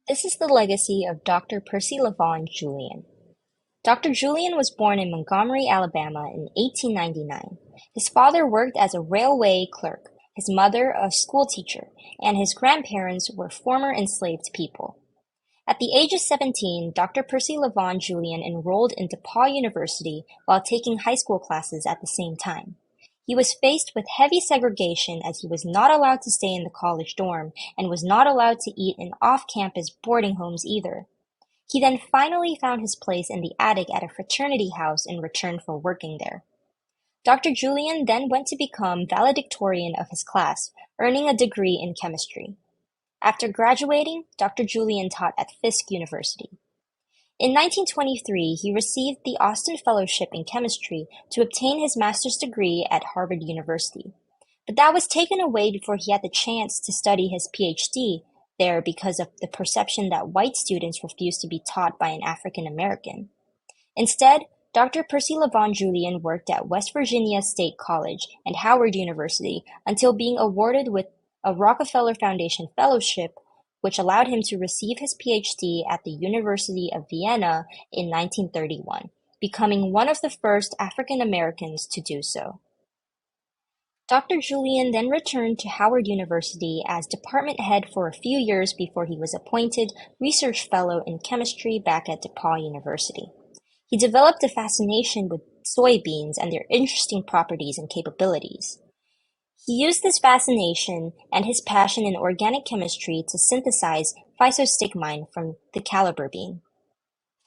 This is the legacy of Dr. Percy Lavon Julian. Dr. Julian was born in Montgomery, Alabama in 1899. His father worked as a railway clerk, his mother a schoolteacher, and his grandparents were former enslaved people. At the age of 17, Dr. Percy Lavon Julian enrolled in DePaul University while taking high school classes at the same time. He was faced with heavy segregation as he was not allowed to stay in the college dorm and was not allowed to eat in off-campus boarding homes either. He then finally found his place in the attic at a fraternity house in return for working there. Dr. Julian then went to become valedictorian of his class, earning a degree in chemistry. After graduating, Dr. Julian taught at Fisk University. In 1923, he received the Austin Fellowship in Chemistry to obtain his master's degree at Harvard University. But that was taken away before he had the chance to study his PhD there because of the perception that white students refused to be taught by an African American. Instead, Dr. Percy Lavon Julian worked at West Virginia State College and Howard University until being awarded with a Rockefeller Foundation Fellowship, which allowed him to receive his PhD at the University of Vienna in 1931, becoming one of the first African Americans to do so. Dr. Julian then returned to Howard University as department head for a few years before he was appointed research fellow in chemistry back at DePaul University. He developed a fascination with soybeans and their interesting properties and capabilities. He used this fascination and his passion in organic chemistry to synthesize physostigmine from the Calabar bean.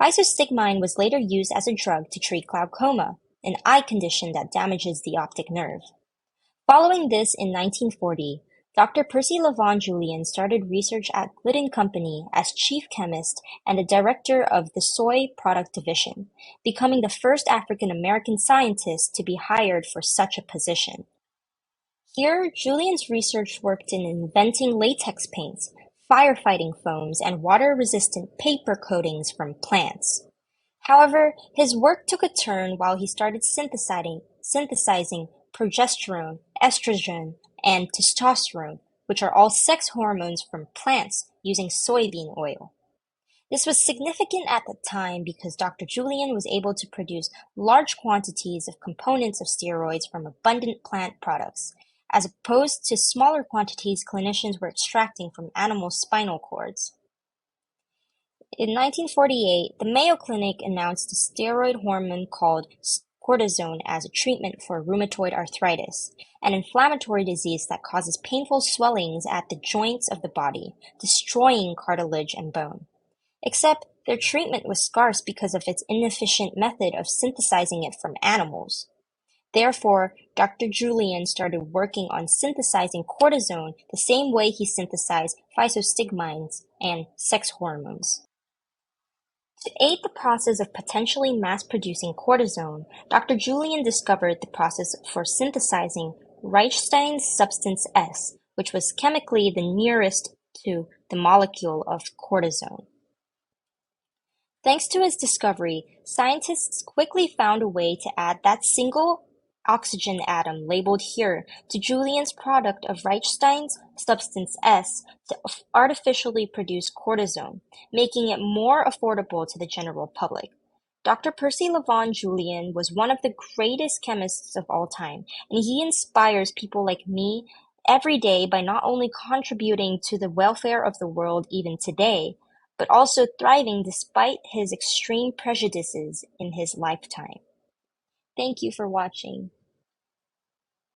Physostigmine was later used as a drug to treat glaucoma, an eye condition that damages the optic nerve. Following this in 1940, Dr. Percy Lavon Julian started research at Glidden Company as chief chemist and the director of the soy product division, becoming the first African American scientist to be hired for such a position. Here, Julian's research worked in inventing latex paints, firefighting foams, and water-resistant paper coatings from plants. However, his work took a turn while he started synthesizing progesterone, estrogen, and testosterone, which are all sex hormones from plants using soybean oil. This was significant at the time because Dr. Julian was able to produce large quantities of components of steroids from abundant plant products, as opposed to smaller quantities clinicians were extracting from animal spinal cords. In 1948, the Mayo Clinic announced a steroid hormone called cortisone as a treatment for rheumatoid arthritis, an inflammatory disease that causes painful swellings at the joints of the body, destroying cartilage and bone. Except their treatment was scarce because of its inefficient method of synthesizing it from animals. Therefore, Dr. Julian started working on synthesizing cortisone the same way he synthesized physostigmines and sex hormones. To aid the process of potentially mass-producing cortisone, Dr. Julian discovered the process for synthesizing Reichstein's substance S, which was chemically the nearest to the molecule of cortisone. Thanks to his discovery, scientists quickly found a way to add that single oxygen atom labeled here to Julian's product of Reichstein's substance S to artificially produce cortisone, making it more affordable to the general public. Dr. Percy Lavon Julian was one of the greatest chemists of all time, and he inspires people like me every day by not only contributing to the welfare of the world even today, but also thriving despite his extreme prejudices in his lifetime. Thank you for watching.